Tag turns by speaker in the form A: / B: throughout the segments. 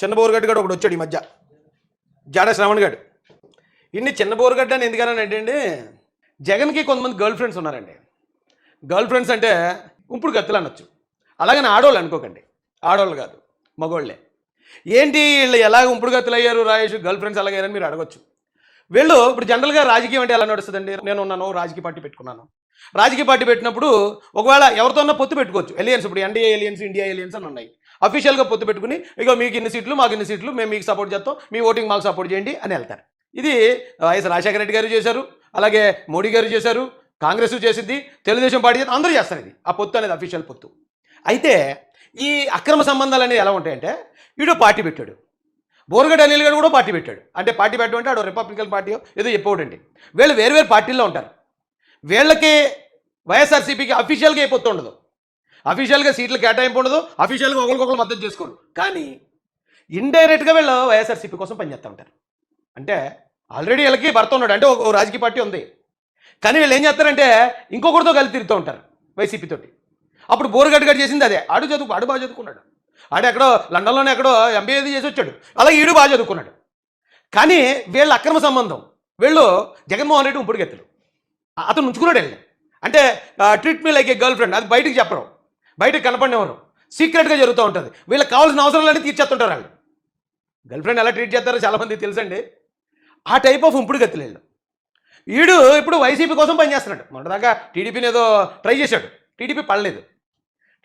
A: చిన్న బోరుగడ్డ గడు ఒకడు వచ్చాడు ఈ మధ్య, జాడ శ్రవణ్ గడు. ఇన్ని చిన్న బోరుగడ్డ అని ఎందుకనంటే అండి, జగన్కి కొంతమంది గర్ల్ ఫ్రెండ్స్ ఉన్నారండి. గర్ల్ ఫ్రెండ్స్ అంటే ఇప్పుడు గత్తులు అనొచ్చు, అలాగని ఆడవాళ్ళు అనుకోకండి, ఆడవాళ్ళు కాదు మగోళ్ళే. ఏంటి వీళ్ళు ఎలాగ ఉంపుడు గత్తులు అయ్యారు రాయేష్, గర్ల్ ఫ్రెండ్స్ ఎలాగయ్యారని మీరు అడగొచ్చు. వీళ్ళు ఇప్పుడు జనరల్గా రాజకీయం అంటే ఎలా నడుస్తుందండి, నేను ఉన్నాను రాజకీయ పార్టీ పెట్టుకున్నాను, రాజకీయ పార్టీ పెట్టినప్పుడు ఒకవేళ ఎవరితోన్నా పొత్తు పెట్టుకోవచ్చు. ఎలియన్స్, ఇప్పుడు ఎన్డీఏ ఎలియన్స్, ఇండియా ఎలియన్స్ అని ఉన్నాయి. అఫీషియల్గా పొత్తు పెట్టుకుని ఇక మీకు ఇన్ని సీట్లు మాకు ఇన్ని సీట్లు, మేము మీకు సపోర్ట్ చేస్తాం, మీ ఓటింగ్ మాకు సపోర్ట్ చేయండి అని వెళ్తారు. ఇది వైఎస్ రాజశేఖర రెడ్డి గారు చేశారు, అలాగే మోడీ గారు చేశారు, కాంగ్రెస్ చేసింది, తెలుగుదేశం పార్టీ చేసి అందరూ చేస్తారు. ఇది ఆ పొత్తు అనేది అఫీషియల్ పొత్తు. అయితే ఈ అక్రమ సంబంధాలు అనేవి ఎలా ఉంటాయంటే, వీడు పార్టీ పెట్టాడు, బోరుగడ్డ అనిల్ గారు కూడా పార్టీ పెట్టాడు. అంటే పార్టీ పెట్టడం అంటే ఆడు రిపబ్లికన్ పార్టీ ఏదో చెప్పవడండి. వీళ్ళు వేరు వేరు పార్టీల్లో ఉంటారు. వీళ్ళకి వైఎస్ఆర్సీపీకి అఫీషియల్గా ఏ పొత్తు ఉండదు, అఫీషియల్గా సీట్లు కేటాయింపు ఉండదు, అఫీషియల్గా ఒకరికొకరు మద్దతు చేసుకోరు. కానీ ఇండైరెక్ట్గా వీళ్ళు వైఎస్ఆర్సీపీ కోసం పనిచేస్తూ ఉంటారు. అంటే ఆల్రెడీ వీళ్ళకి భర్త ఉన్నాడు, అంటే ఒక రాజకీయ పార్టీ ఉంది, కానీ వీళ్ళు ఏం చేస్తారంటే ఇంకొకరితో కలిసి తిరుగుతూ ఉంటారు వైసీపీ తోటి. అప్పుడు బోరుగడ్డ గారు చేసింది అదే. ఆడు బాగా చదువుకున్నాడు, ఆడు ఎక్కడో లండన్లోనే ఎక్కడో ఎంబీఏ చేసి వచ్చాడు, అలాగే ఈడు బాగా చదువుకున్నాడు. కానీ వీళ్ళ అక్రమ సంబంధం, వీళ్ళు జగన్మోహన్ రెడ్డి ఉంపుడు గెత్తులు, అతను ఉంచుకున్నాడు వెళ్ళి. అంటే ట్రీట్ మీ లైక్ ఏ గర్ల్ ఫ్రెండ్, అది బయటికి చెప్పరు, బయటకు కనపడినవారు, సీక్రెట్గా జరుగుతూ ఉంటుంది. వీళ్ళకి కావాల్సిన అవసరాలన్నీ తీర్చేస్తుంటారు. వాళ్ళు గర్ల్ ఫ్రెండ్ ఎలా ట్రీట్ చేస్తారో చాలామంది తెలుసండి. ఆ టైప్ ఆఫ్ ఉంపుడు గెత్తులు వీళ్ళు. వీడు ఇప్పుడు వైసీపీ కోసం పనిచేస్తున్నాడు. మొన్నదాకా టీడీపీని ఏదో ట్రై చేశాడు, టీడీపీ పడలేదు.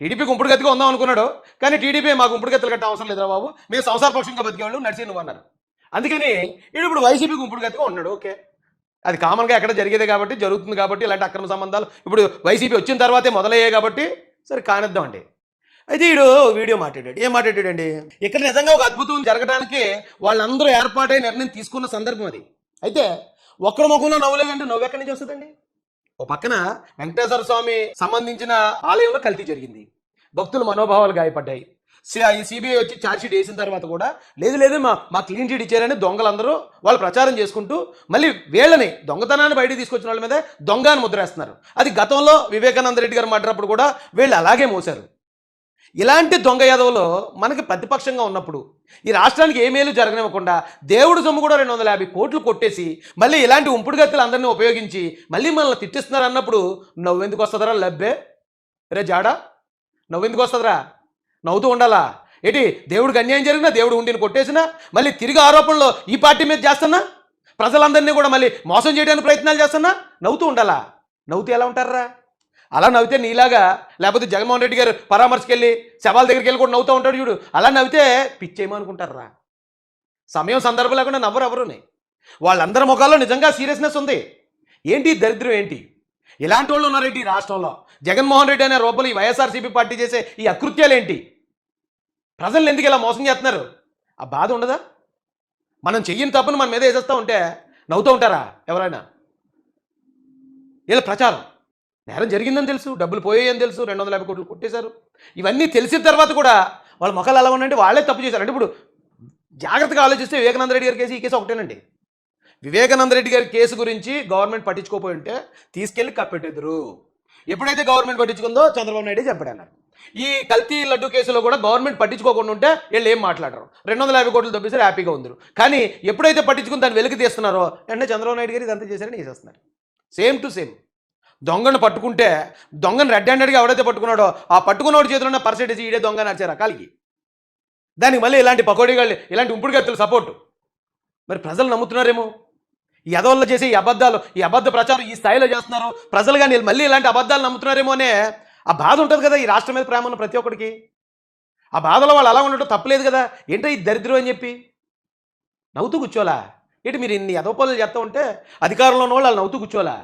A: టీడీపీకి ఉంపుడు గతిగా ఉందాం అనుకున్నాడు, కానీ టీడీపీ మాకు ఉంపుడు గతులు కట్ట అవసరం లేదురా బాబు, మేము సంసార పక్షంగా బతికేవాళ్ళు, నడిచి నువ్వు అన్నారు. అందుకని వీడు ఇప్పుడు వైసీపీకి ఉంపుడు గతిగా ఉన్నాడు. ఓకే, అది కామన్గా ఎక్కడ జరిగేదే కాబట్టి, జరుగుతుంది కాబట్టి, ఇలాంటి అక్రమ సంబంధాలు ఇప్పుడు వైసీపీ వచ్చిన తర్వాతే మొదలయ్యాయి కాబట్టి సరే కానిద్దామండి. అయితే వీడు వీడియో మాట్లాడాడు. ఏం మాట్లాడాడండి, ఇక్కడ నిజంగా ఒక అద్భుతం జరగడానికి వాళ్ళందరూ ఏర్పాటై నిర్ణయం తీసుకున్న సందర్భం అది. అయితే ఒక్కడి ముఖంలో నవ్వులేదంటే నవ్వు ఎక్కడి నుంచి వస్తుందండి. ఒక పక్కన వెంకటేశ్వర స్వామి సంబంధించిన ఆలయంలో కల్తీ జరిగింది, భక్తుల మనోభావాలు గాయపడ్డాయి. సిబిఐ వచ్చి ఛార్జ్షీట్ వేసిన తర్వాత కూడా లేదు మా క్లీన్ చీట్ ఇచ్చారని దొంగలందరూ వాళ్ళు ప్రచారం చేసుకుంటూ మళ్ళీ వీళ్ళని దొంగతనాన్ని బయటికి తీసుకొచ్చిన వాళ్ళ మీద దొంగ అని ముద్రేస్తున్నారు. అది గతంలో వివేకానంద రెడ్డి గారు మాట్లాడినప్పుడు కూడా వీళ్ళు అలాగే మోసారు. ఇలాంటి దొంగ యాదవులు మనకి ప్రతిపక్షంగా ఉన్నప్పుడు ఈ రాష్ట్రానికి ఏ మేలు జరగనివ్వకుండా దేవుడు సొమ్ము కూడా 250 కోట్లు కొట్టేసి మళ్ళీ ఇలాంటి ఉంపుడు గత్తులు అందరినీ ఉపయోగించి మళ్ళీ మనల్ని తిట్టిస్తున్నారు అన్నప్పుడు నవ్వెందుకు వస్తుందరా లబ్బే రే జాడా, నవ్వెందుకు వస్తుందిరా? నవ్వుతూ ఉండాలా ఏంటి? దేవుడికి అన్యాయం జరిగినా, దేవుడు ఉండిని కొట్టేసినా, మళ్ళీ తిరిగి ఆరోపణలు ఈ పార్టీ మీద చేస్తున్నా, ప్రజలందరినీ కూడా మళ్ళీ మోసం చేయడానికి ప్రయత్నాలు చేస్తున్నా నవ్వుతూ ఉండాలా? నవ్వుతూ ఎలా ఉంటారా? అలా నవ్వితే నీలాగా, లేకపోతే జగన్మోహన్ రెడ్డి గారు పరామర్శకి వెళ్ళి శవాల దగ్గరికి వెళ్ళి కూడా నవ్వుతూ ఉంటాడు చూడు, అలా నవ్వితే పిచ్చేయమనుకుంటారా? సమయం సందర్భం లేకుండా నవ్వరు ఎవరుని. వాళ్ళందరి ముఖాల్లో నిజంగా సీరియస్నెస్ ఉంది. ఏంటి దరిద్రం ఏంటి? ఇలాంటి వాళ్ళు ఉన్నారేంటి ఈ రాష్ట్రంలో? జగన్మోహన్ రెడ్డి అనే రూపంలో ఈ వైఎస్ఆర్సీపీ పార్టీ చేసే ఈ అకృత్యాలు ఏంటి? ప్రజల్ని ఎందుకు ఇలా మోసం చేస్తున్నారు? ఆ బాధ ఉండదా? మనం చెయ్యని తప్పును మన మీద వేసేస్తూ ఉంటే నవ్వుతూ ఉంటారా ఎవరైనా? వీళ్ళ ప్రచారం నేరం జరిగిందని తెలుసు, డబ్బులు పోయాయని తెలుసు, 250 కోట్లు కొట్టేశారు. ఇవన్నీ తెలిసిన తర్వాత కూడా వాళ్ళ ముఖాలు ఎలా ఉన్నాయంటే వాళ్ళే తప్పు చేశారు. అంటే ఇప్పుడు జాగ్రత్తగా ఆలోచిస్తే వివేకానంద రెడ్డి గారి కేసు, ఈ కేసు ఒకటేనండి. వివేకానంద రెడ్డి గారి కేసు గురించి గవర్నమెంట్ పట్టించుకోపోయి ఉంటే తీసుకెళ్లి కప్పెట్టేద్దరు. ఎప్పుడైతే గవర్నమెంట్ పట్టించుకుందో చంద్రబాబు నాయుడు చెప్పాడన్నారు. ఈ కల్తీ లడ్డు కేసులో కూడా గవర్నమెంట్ పట్టించుకోకుండా ఉంటే వీళ్ళు ఏం మాట్లాడరు, 250 కోట్లు తప్పిస్తారు, హ్యాపీగా ఉందరు. కానీ ఎప్పుడైతే పట్టించుకుని దాన్ని వెలికి తీస్తున్నారో అంటే చంద్రబాబు నాయుడు గారు ఇదంతా చేశారని వేసేస్తున్నారు. Same to same. దొంగను పట్టుకుంటే దొంగను రెడ్ హ్యాండెడ్గా ఎవడైతే పట్టుకున్నాడో ఆ పట్టుకున్నవాడి చేతిలో ఉన్న పర్సెంటేజ్ ఈడే దొంగ నడిచే రకాలకి, దానికి మళ్ళీ ఇలాంటి పకోడీగాళ్ళు, ఇలాంటి ఉంపుడు గత్తులు సపోర్టు. మరి ప్రజలు నమ్ముతున్నారేమో ఈ ఎదవల్లో చేసే ఈ అబద్ధాలు, ఈ అబద్ధ ప్రచారం ఈ స్థాయిలో చేస్తున్నారు ప్రజలు, కానీ మళ్ళీ ఇలాంటి అబద్ధాలు నమ్ముతున్నారేమో అనే ఆ బాధ ఉంటుంది కదా ఈ రాష్ట్రం మీద ప్రేమ ఉన్న ప్రతి ఒక్కడికి. ఆ బాధలో వాళ్ళు అలా ఉండటం తప్పలేదు కదా. ఏంటో ఈ దరిద్రం అని చెప్పి నవ్వుతూ కూర్చోలా ఏంటి? మీరు ఇన్ని ఎదవపనులు చేస్తూ ఉంటే అధికారంలో ఉన్న వాళ్ళు నవ్వుతూ కూర్చోలా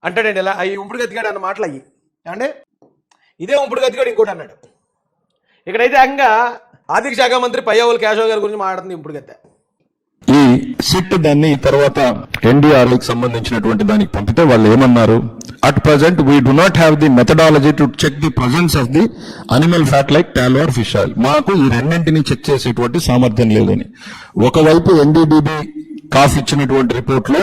A: అంటాడండి. ఇలా ఈ ఉంపుడు గతిగాడు అన్న మాటలు అయ్యి అంటే ఇదే ఉంపుడు గతిగాడు ఇంకోటి అన్నాడు. ఇక్కడైతే ఏకంగా ఆర్థిక శాఖ మంత్రి పయ్యావుల కేశవ్ గారి గురించి మాట్లాడుతుంది ఉంపుడు గత్తె.
B: ఈ సిట్ దాన్ని తర్వాత ఎన్డీఆర్ఐకి సంబంధించినటువంటి దానికి పంపితే వాళ్ళు ఏమన్నారు, at present we do not have the methodology to check the presence of the animal fat like tallow or fish oil. మాకు ఈ రెండింటిని చెక్ చేసేటువంటి సామర్థ్యం లేదని. ఒకవైపు ఎన్డీడీబీ కాఫ్ ఇచ్చినటువంటి రిపోర్ట్ లో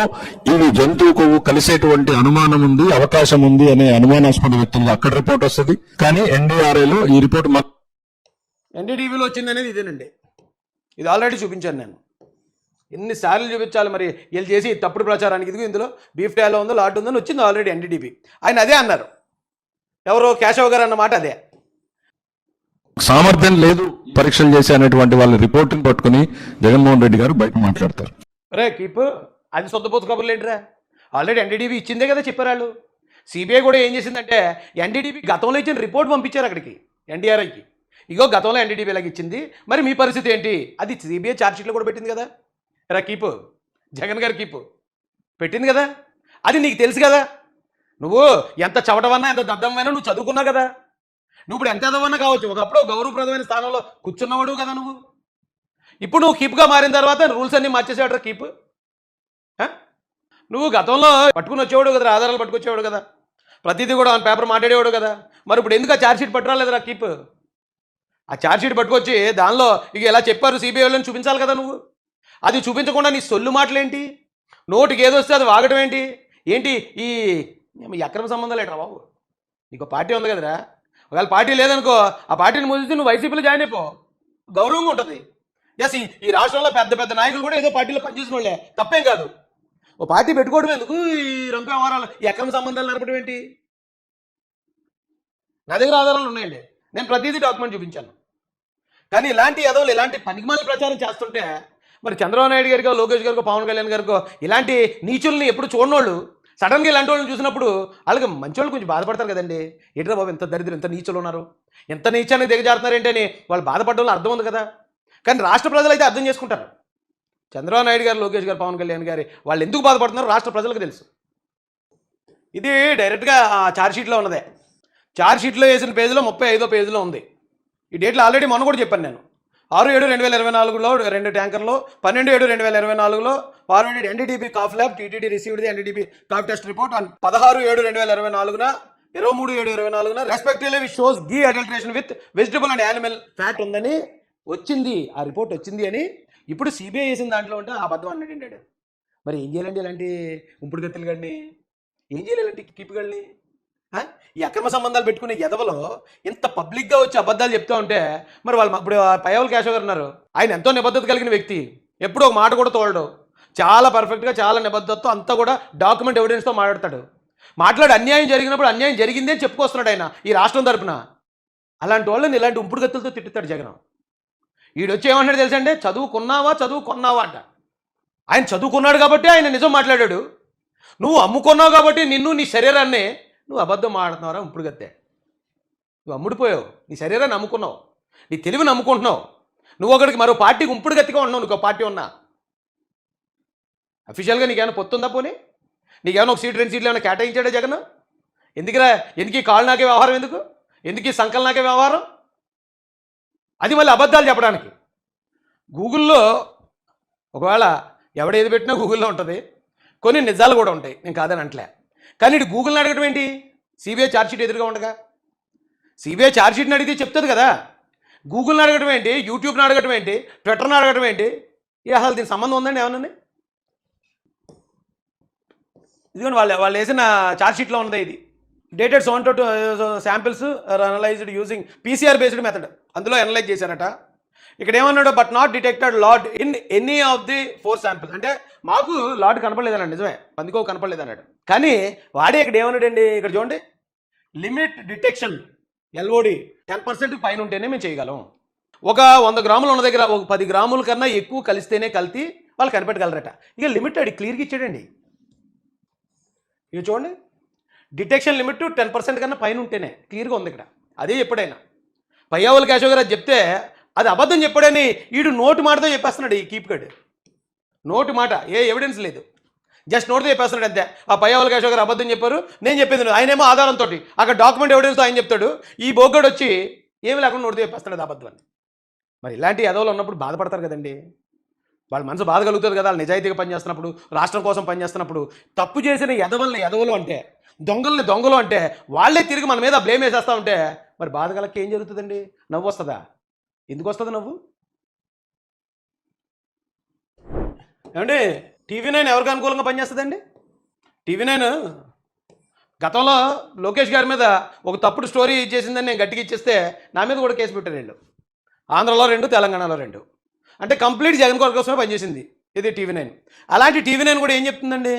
B: ఇవి జంతువు కొవ్వు కలిసేటువంటి అనుమానం ఉంది, అవకాశం ఉంది అనే అనుమానాస్పద వ్యక్తులు అక్కడ రిపోర్ట్ వస్తుంది. కానీ ఎన్డీఆర్ఐలో ఈ రిపోర్ట్
A: ఎన్డీటీవీలో వచ్చింది అనేది ఇదేనండి. ఇది ఆల్రెడీ చూపించాను నేను. ఎన్నిసార్లు చూపించాలి మరి వీళ్ళు చేసి తప్పుడు ప్రచారానికి. ఇదిగో ఇందులో బీఫ్ టాలో ఉందో లాట్ ఉందని వచ్చింది ఆల్రెడీ ఎన్డీటీవీ. ఆయన అదే అన్నారు, ఎవరో కేశవ్ గారు అన్నమాట అదే.
B: సామర్థ్యం లేదు పరీక్షలు చేసే అనేటువంటి వాళ్ళ రిపోర్ట్ని పట్టుకుని జగన్మోహన్ రెడ్డి గారు బయట మాట్లాడతారు.
A: రే కీప్, అది సొంతపోతు కబుర్లు ఏంటిరా? ఆల్రెడీ ఎన్డీటీవీ ఇచ్చిందే కదా చెప్పారు వాళ్ళు. సిబిఐ కూడా ఏం చేసిందంటే ఎన్డీటీవీ గతంలో ఇచ్చిన రిపోర్ట్ పంపించారు అక్కడికి ఎన్డీఆర్ఐకి. ఇగో గతంలో ఎన్డీటీవీ ఇలాగ ఇచ్చింది, మరి మీ పరిస్థితి ఏంటి? అది సిబిఐ ఛార్జ్షీట్లో కూడా పెట్టింది కదా. రా కీపు, జగన్ గారు కీపు పెట్టింది కదా, అది నీకు తెలుసు కదా. నువ్వు ఎంత చవటవన్నా ఎంత దద్దమైనా నువ్వు చదువుకున్నావు కదా. నువ్వు ఇప్పుడు ఎంత ఎదవన్నా కావచ్చు, ఒకప్పుడు గౌరవప్రదమైన స్థానంలో కూర్చున్నవాడు కదా నువ్వు. ఇప్పుడు నువ్వు కీప్గా మారిన తర్వాత రూల్స్ అన్నీ మార్చేసాడు రా కీప్. నువ్వు గతంలో పట్టుకుని వచ్చేవాడు కదా, ఆధారాలు పట్టుకొచ్చేవాడు కదా, ప్రతిదీ కూడా ఆన్ పేపర్ మాట్లాడేవాడు కదా. మరి ఇప్పుడు ఎందుకు ఆ ఛార్జ్షీట్ పట్టురాలేదురా కీప్? ఆ ఛార్జ్షీట్ పట్టుకొచ్చి దానిలో ఇక ఎలా చెప్పారు సిబిఐ వాళ్ళని చూపించాలి కదా నువ్వు. అది చూపించకుండా నీ సొల్లు మాటలేంటి, నోటికి ఏదొస్తే అది వాగటం ఏంటి? ఈ అక్రమ సంబంధాలు ఏంట్రా బాబు? నీకు పార్టీ ఉంది కదరా, ఒకవేళ పార్టీ లేదనుకో ఆ పార్టీని ముగిస్తే నువ్వు వైసీపీలో జాయిన్ అయిపో, గౌరవంగా ఉంటుంది. ఎస్, ఈ రాష్ట్రంలో పెద్ద పెద్ద నాయకులు కూడా ఏదో పార్టీలో పనిచేసిన వాళ్ళే, తప్పేం కాదు. ఓ పార్టీ పెట్టుకోవడం ఎందుకు? ఈ రంగు వ్యవహారాలు, ఈ అక్రమ సంబంధాలు నడపడం ఏంటి? నా దగ్గర ఆధారాలు ఉన్నాయండి, నేను ప్రతిదీ డాక్యుమెంట్ చూపించాను. కానీ ఇలాంటి ఎదవలు ఇలాంటి పనికిమాలి ప్రచారం చేస్తుంటే మరి చంద్రబాబు నాయుడు గారికో లోకేష్ గారికో పవన్ కళ్యాణ్ గారికో ఇలాంటి నీచుల్ని ఎప్పుడు చూడనోళ్ళు సడన్గా ఇలాంటి వాళ్ళని చూసినప్పుడు వాళ్ళకి మంచి వాళ్ళు కొంచెం బాధపడతారు కదండి. ఏంట్రా బాబు ఎంత దరిద్రం, ఎంత నీచులు ఉన్నారు, ఎంత నీచాన్ని దిగజారుతున్నారేంటి అని వాళ్ళు బాధపడడం అర్థం ఉంది కదా. కానీ రాష్ట్ర ప్రజలు అయితే అర్థం చేసుకుంటారు. చంద్రబాబు నాయుడు గారు, లోకేష్ గారు, పవన్ కళ్యాణ్ గారి వాళ్ళు ఎందుకు బాధపడుతున్నారో రాష్ట్ర ప్రజలకు తెలుసు. ఇది డైరెక్ట్గా ఆ ఛార్జ్షీట్లో ఉన్నదే. ఛార్జ్షీట్లో వేసిన పేజీలో 35వ పేజీలో ఉంది. ఈ డేట్లో ఆల్రెడీ మొన్న కూడా చెప్పాను నేను. 6/7/2024లో 2 ట్యాంకర్లు, 12/7/2024లో forwarded NDTP calf lab, TTD received the NDTP calf test report on 16/7/2024న 23/7/2024న respectively which shows ghee adulteration with vegetable and animal fat ఉందని వచ్చింది, ఆ రిపోర్ట్ వచ్చింది అని ఇప్పుడు సిబిఐ వేసిన దాంట్లో ఉంటే అబద్ధం అన్నాడు. మరి ఏం చేయాలండి ఇలాంటి ఉంపుడు గత్తులు గడిని? ఏం చేయాలి ఇలాంటి కీపుగల్ని? ఈ అక్రమ సంబంధాలు పెట్టుకునే ఎదవలో ఇంత పబ్లిక్గా వచ్చి అబద్ధాలు చెప్తూ ఉంటే మరి వాళ్ళు ఇప్పుడు పయ్యావుల కేశవ్ గారు ఉన్నారు, ఆయన ఎంతో నిబద్ధత కలిగిన వ్యక్తి, ఎప్పుడో ఒక మాట కూడా తోలడు, చాలా పర్ఫెక్ట్గా చాలా నిబద్ధతతో అంతా కూడా డాక్యుమెంట్ ఎవిడెన్స్తో మాట్లాడతాడు. మాట్లాడి అన్యాయం జరిగినప్పుడు అన్యాయం జరిగింది అని చెప్పుకొస్తున్నాడు ఆయన ఈ రాష్ట్రం తరపున. అలాంటి వాళ్ళని ఇలాంటి ఉంపుడు గత్తులతో తిట్టుతాడు జగన్. వీడొచ్చి ఏమంటాడు తెలుసా అండి, చదువుకున్నావా అంట. ఆయన చదువుకున్నాడు కాబట్టి ఆయన నిజం మాట్లాడాడు. నువ్వు అమ్ముకున్నావు కాబట్టి నిన్ను నీ శరీరాన్ని నువ్వు అబద్ధం మాట్లాడుతున్నావురా ఉంపుడు గత్తే. నువ్వు అమ్ముడిపోయావు, నీ శరీరాన్ని అమ్ముకున్నావు, నీ తెలివిని అమ్ముకుంటున్నావు. నువ్వు ఒకడికి మరో పార్టీకి ఉంపుడు గత్తిగా ఉన్నావు. నీకు పార్టీ ఉన్నా అఫీషియల్గా నీకేమైనా పొత్తుందా? పోనీ నీకేమైనా ఒక సీట్ 2 సీట్లు ఏమైనా కేటాయించాడా జగన్? ఎందుకురా, ఎందుకు ఈ కాళ్ళు నాకే వ్యవహారం, ఎందుకు ఈ సంకల్ నాకే వ్యవహారం? అది మళ్ళీ అబద్ధాలు చెప్పడానికి. గూగుల్లో ఒకవేళ ఎవడేది పెట్టినా గూగుల్లో ఉంటుంది, కొన్ని నిజాలు కూడా ఉంటాయి, నేను కాదని అంటలే. కానీ ఇటు గూగుల్ని అడగటం ఏంటి? సిబిఐ ఛార్జ్షీట్ ఎదురుగా ఉండగా సిబిఐ ఛార్జ్షీట్ని అడిగితే చెప్తుంది కదా. గూగుల్ని అడగటం ఏంటి, యూట్యూబ్ని అడగటం ఏంటి, ట్విట్టర్ని అడగటం ఏంటి? అసలు దీనికి సంబంధం ఉందండి ఏమన్నా? ఇదిగోండి వాళ్ళు వేసిన ఛార్జ్షీట్లో ఉన్నది. ఇది dated 72 samples analysed using PCR based method. అందులో అనలైజ్ చేశారట. ఇక్కడ ఏమన్నాడు, but not detected lord in any of the 4 samples. అంటే మాకు లార్డ్ కనపడలేదన్నాడు, నిజమే, పందికో కనపడలేదన్నాడు. కానీ వాడే ఇక్కడ ఏమన్నాడండి, ఇక్కడ చూడండి, లిమిట్ డిటెక్షన్ ఎల్ఓడి 10% పైన ఉంటేనే మేము చేయగలం. ఒక 100 గ్రాములు ఉన్న దగ్గర ఒక 10 గ్రాముల కన్నా ఎక్కువ కలిస్తేనే కలిపి వాళ్ళు కనిపెట్టగలరట. ఇక లిమిట్ అది క్లియర్గా ఇచ్చాడండి. ఇక చూడండి, డిటెక్షన్ లిమిట్ 10% కన్నా పైన ఉంటేనే క్లియర్గా ఉంది ఇక్కడ. అదే ఎప్పుడైనా పయ్యావుల కేశవ్ గారు అది చెప్తే అది అబద్ధం చెప్పాడని వీడు నోటు మాటతో చెప్పేస్తున్నాడు. ఈ కీప్గడ్ నోటు మాట, ఏ ఎవిడెన్స్ లేదు, జస్ట్ నోటుతో చెప్పేస్తున్నాడు అంతే. ఆ పయ్యావుల కేశవ్ గారు అబద్ధం చెప్పారు, నేను చెప్పేది ఆయనేమో ఆధారంతో అక్కడ డాక్యుమెంట్ ఎవిడెన్స్తో ఆయన చెప్తాడు. ఈ బోగ్గడు వచ్చి ఏమి లేకుండా నోటుతో చెప్పేస్తున్నాడు అబద్ధం అని. మరి ఇలాంటి ఎదవలు ఉన్నప్పుడు బాధపడతారు కదండి. వాళ్ళ మనసు బాధ కలుగుతుంది కదా, వాళ్ళు నిజాయితీగా పనిచేస్తున్నప్పుడు, రాష్ట్రం కోసం పనిచేస్తున్నప్పుడు. తప్పు చేసిన ఎదవలు అంటే, దొంగలు అంటే వాళ్ళే తిరిగి మన మీద బ్లేమ్ వేసేస్తూ ఉంటే మరి బాధ కలకి ఏం జరుగుతుందండి? నవ్వు వస్తుందా? ఎందుకు వస్తుంది నవ్వు? ఏమండి, TV9 ఎవరికి అనుకూలంగా పనిచేస్తుందండి? TV9 గతంలో లోకేష్ గారి మీద ఒక తప్పుడు స్టోరీ ఇచ్చేసిందని నేను గట్టిగా ఇచ్చేస్తే నా మీద కూడా కేసు పెట్టారు వీళ్ళు. ఆంధ్రలో 2, తెలంగాణలో 2. అంటే కంప్లీట్ జగన్ కోసమే పనిచేసింది ఇది టీవీ 9. అలాంటి టీవీ 9 కూడా ఏం చెప్తుందండి,